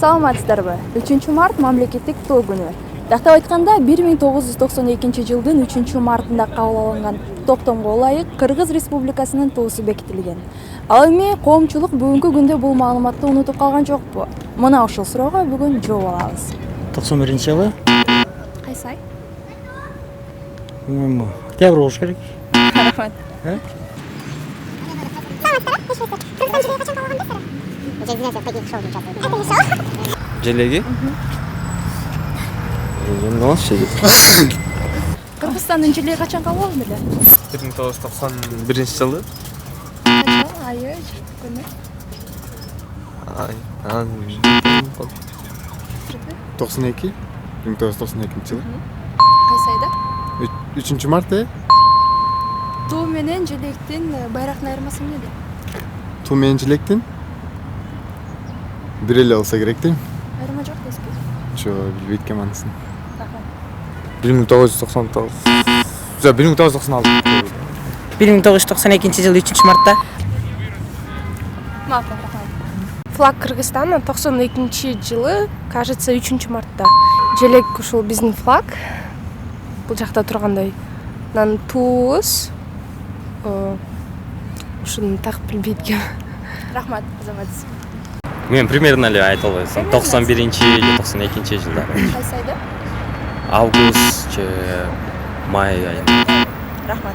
Саламатсыздарбы? 3 март мамлекеттик тоо күнү. Тактап айтканда 1992 жылдын 3 мартында кабыл алынган токтомго ылайык Кыргыз Республикасынын тоосу бекитилген. Ал эми коомчулук бүгүнкү күндө бул маалыматты унутуп калган жокпу? Мына ушул суроого бүгүн жооп алабыз. 91-жылы? Кайсы ай? Октябрь болуш керек. Рахмат. Желеги? Кыргызстандын желеги качан кабыл алынды эле? 1991-жылы. Айы, күнү. 92 1992 жылы Кайсы айда? 3 март Тоо менен желектин байрактын айырмасы эмнеде? туу менен желектин бир эле болсо керек дейм. Айырма жок дейсизби? Жок, билбейт экенмин анысын. Рахмат. 1999. Жок, 1996. 1992-жылы 3-мартта. Мактап, рахмат. Флаг Кыргызстана 92-жылы, кажется, 3 мартта. Желек ушул биздин флаг. Бул жакта тургандай. Нан туубуз. Ушуну так билбейт экенмин. Рахмат, азаматсыз. Мен примерно эле айта албайм. 91-же, 92-же жылдары. Кайсы айда? Август же май айында. Рахмат.